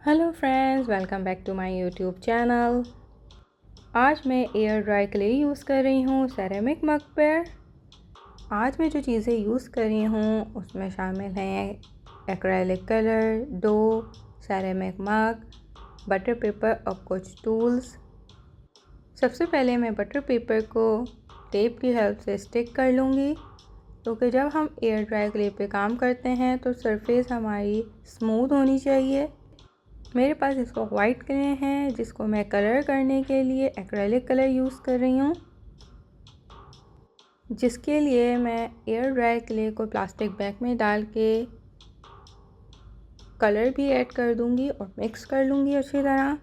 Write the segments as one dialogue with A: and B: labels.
A: Hello friends, welcome back to my YouTube channel. आज मैं air dry clay use कर रही हूँ सेरेमिक मग पर। आज मैं जो चीज़ें यूज़ कर रही हूँ उसमें शामिल हैं एक्रेलिक कलर, डो, सेरेमिक मग, बटर पेपर और कुछ टूल्स। सबसे पहले मैं बटर पेपर को टेप की हेल्प से स्टिक कर लूँगी, क्योंकि जब हम एयर ड्राई क्ले पे काम करते हैं तो सरफेस हमारी स्मूथ होनी चाहिए। मेरे पास इसको वाइट क्ले है, जिसको मैं कलर करने के लिए एक्रेलिक कलर यूज़ कर रही हूँ, जिसके लिए मैं एयर ड्राई क्ले को प्लास्टिक बैग में डाल के कलर भी ऐड कर दूँगी और मिक्स कर लूँगी अच्छी तरह।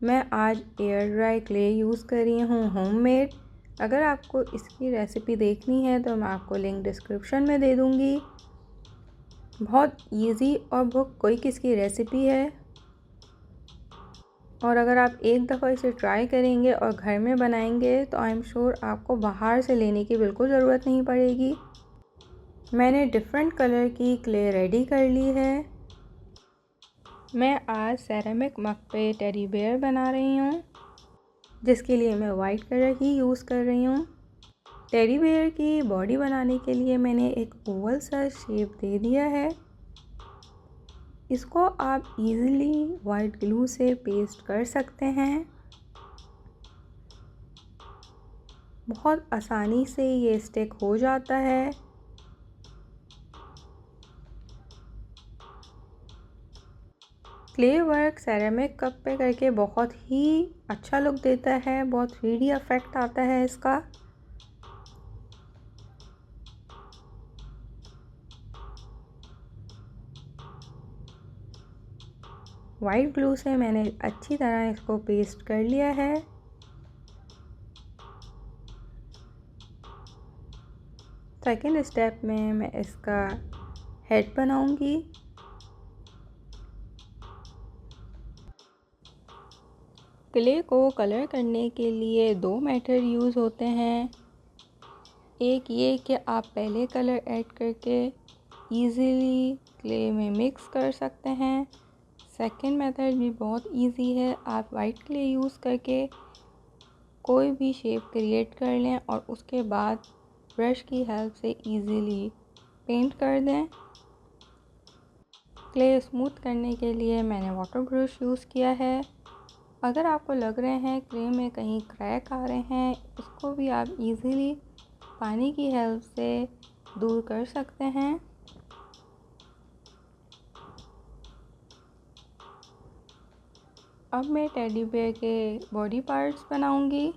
A: मैं आज एयर ड्राई क्ले यूज़ कर रही हूँ होममेड। अगर आपको इसकी रेसिपी देखनी है तो मैं आपको लिंक डिस्क्रिप्शन में दे दूँगी। बहुत इजी और बहुत क्विक इसकी रेसिपी है, और अगर आप एक दफ़ा इसे ट्राई करेंगे और घर में बनाएंगे तो आई एम श्योर आपको बाहर से लेने की बिल्कुल ज़रूरत नहीं पड़ेगी। मैंने डिफरेंट कलर की क्ले रेडी कर ली है। मैं आज सेरेमिक मग पे टेडी बेयर बना रही हूँ, जिसके लिए मैं वाइट कलर ही यूज़ कर रही हूँ। टेडी बेयर की बॉडी बनाने के लिए मैंने एक ओवल सा शेप दे दिया है। इसको आप इजीली वाइट ग्लू से पेस्ट कर सकते हैं। बहुत आसानी से ये स्टिक हो जाता है। क्ले वर्क सेरेमिक कप पे करके बहुत ही अच्छा लुक देता है, बहुत 3D इफेक्ट आता है इसका। वाइट ग्लू से मैंने अच्छी तरह इसको पेस्ट कर लिया है। सेकेंड स्टेप में मैं इसका हेड बनाऊंगी। क्ले को कलर करने के लिए दो मेथड यूज़ होते हैं। एक ये कि आप पहले कलर ऐड करके इजीली क्ले में मिक्स कर सकते हैं। सेकंड मेथड भी बहुत इजी है, आप वाइट क्ले यूज़ करके कोई भी शेप क्रिएट कर लें और उसके बाद ब्रश की हेल्प से इजीली पेंट कर दें। क्ले स्मूथ करने के लिए मैंने वाटर ब्रश यूज़ किया है। अगर आपको लग रहे हैं क्ले में कहीं क्रैक आ रहे हैं, उसको भी आप इजीली पानी की हेल्प से दूर कर सकते हैं। अब मैं टेडी बेयर के बॉडी पार्ट्स बनाऊंगी।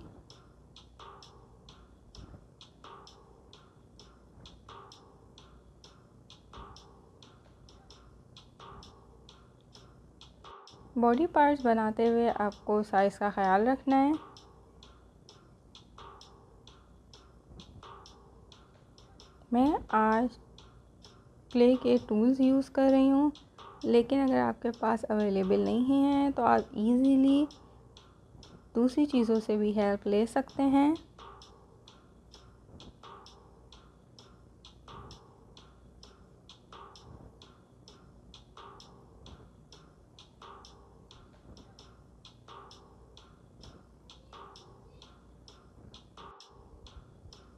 A: बॉडी पार्ट्स बनाते हुए आपको साइज़ का ख्याल रखना है। मैं आज क्ले के टूल्स यूज़ कर रही हूँ, लेकिन अगर आपके पास अवेलेबल नहीं है तो आप इजीली दूसरी चीज़ों से भी हेल्प ले सकते हैं।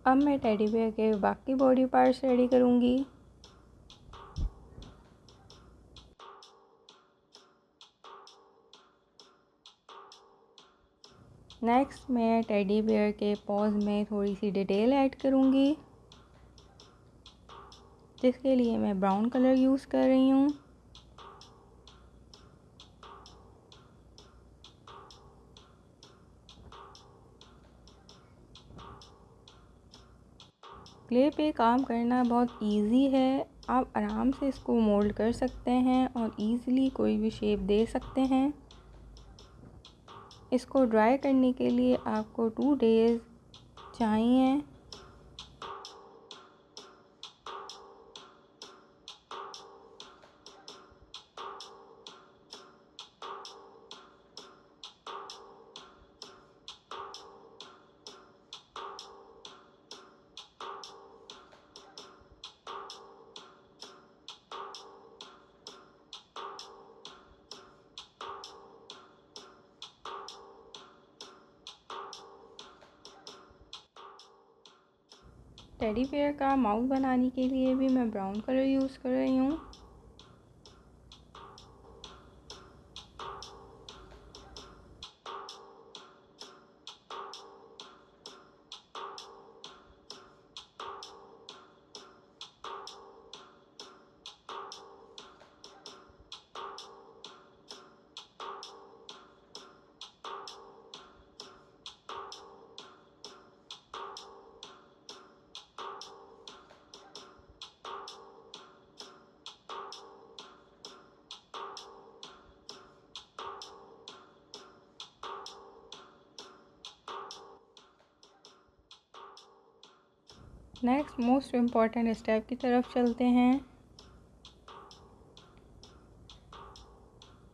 A: अब मैं टेडी बेयर के बाकी बॉडी पार्ट्स रेडी करूँगी। नेक्स्ट मैं टेडी बेयर के पॉज में थोड़ी सी डिटेल ऐड करूँगी, जिसके लिए मैं ब्राउन कलर यूज़ कर रही हूँ। क्ले पे काम करना बहुत इजी है, आप आराम से इसको मोल्ड कर सकते हैं और इजीली कोई भी शेप दे सकते हैं। इसको ड्राई करने के लिए आपको 2 डेज़ चाहिए। टेडी बेयर का माउथ बनाने के लिए भी मैं ब्राउन कलर यूज़ कर रही हूँ। नेक्स्ट मोस्ट इम्पॉर्टेंट स्टेप की तरफ चलते हैं,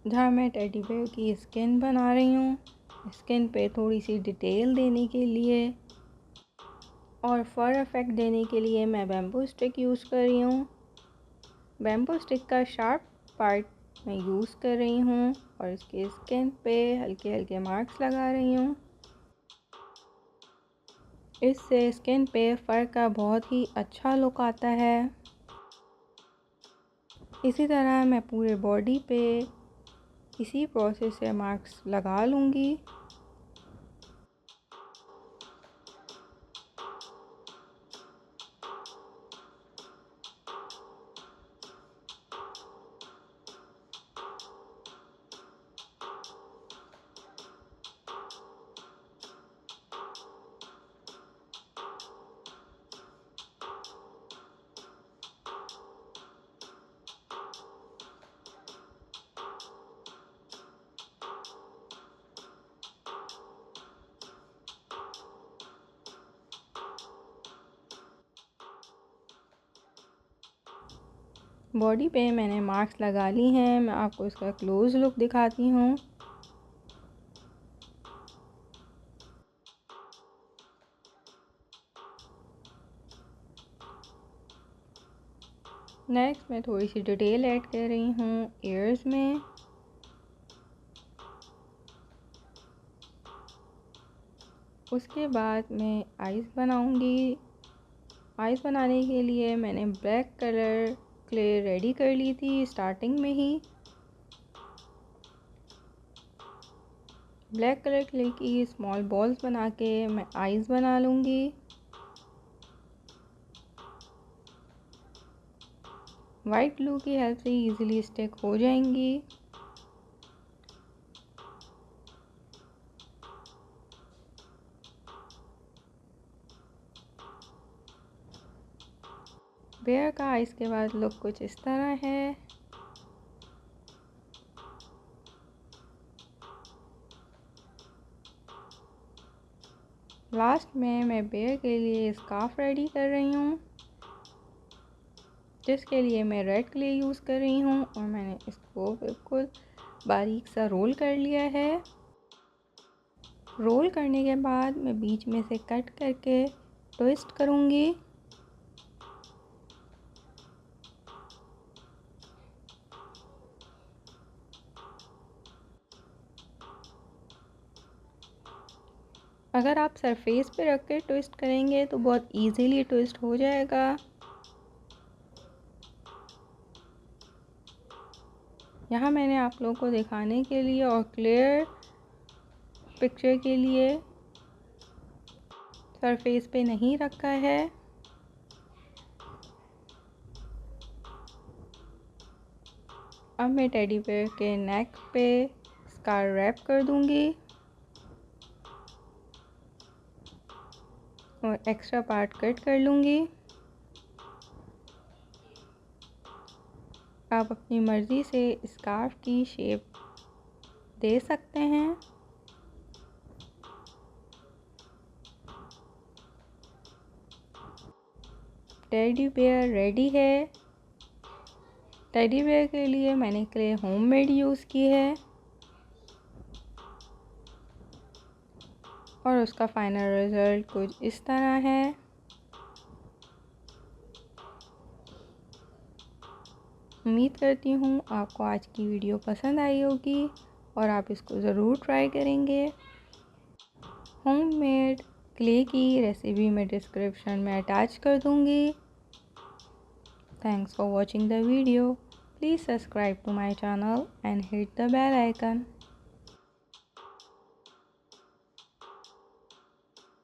A: जहाँ मैं टेडी बेयर की स्किन बना रही हूँ। स्किन पे थोड़ी सी डिटेल देने के लिए और फर इफेक्ट देने के लिए मैं बैम्बू स्टिक यूज़ कर रही हूँ। बैम्बू स्टिक का शार्प पार्ट मैं यूज़ कर रही हूँ और इसके स्किन पे हल्के हल्के मार्क्स लगा रही हूँ। इससे स्किन पे फर का बहुत ही अच्छा लुक आता है। इसी तरह मैं पूरे बॉडी पे इसी प्रोसेस से मार्क्स लगा लूँगी। बॉडी पे मैंने मार्क्स लगा ली हैं। मैं आपको इसका क्लोज लुक दिखाती हूँ। नेक्स्ट मैं थोड़ी सी डिटेल ऐड कर रही हूँ ईयर्स में। उसके बाद मैं आइज़ बनाऊँगी। आइज़ बनाने के लिए मैंने ब्लैक कलर क्ले रेडी कर ली थी स्टार्टिंग में ही। ब्लैक कलर क्ले की स्मॉल बॉल्स बना के मैं आइज़ बना लूँगी। वाइट ग्लू की हेल्प से इजीली स्टिक हो जाएंगी। बेयर का आइज़ के बाद लुक कुछ इस तरह है। लास्ट में मैं बेयर के लिए स्कार्फ रेडी कर रही हूँ, जिसके लिए मैं रेड क्ले यूज़ कर रही हूँ और मैंने इसको बिल्कुल बारीक सा रोल कर लिया है। रोल करने के बाद मैं बीच में से कट करके ट्विस्ट करूँगी। अगर आप सरफेस पे रख कर ट्विस्ट करेंगे तो बहुत इजीली ट्विस्ट हो जाएगा। यहाँ मैंने आप लोगों को दिखाने के लिए और क्लियर पिक्चर के लिए सरफेस पे नहीं रखा है। अब मैं टेडी बेयर के नेक पे स्कार रैप कर दूंगी और एक्स्ट्रा पार्ट कट कर लूँगी। आप अपनी मर्ज़ी से स्कार्फ की शेप दे सकते हैं। टेडी बेयर रेडी है। टेडी बेयर के लिए मैंने क्ले होममेड यूज़ की है और उसका फाइनल रिज़ल्ट कुछ इस तरह है। उम्मीद करती हूँ आपको आज की वीडियो पसंद आई होगी और आप इसको ज़रूर ट्राई करेंगे। होममेड क्ले की रेसिपी मैं डिस्क्रिप्शन में अटैच कर दूँगी। Thanks for watching the video. Please subscribe to my channel and hit the bell icon.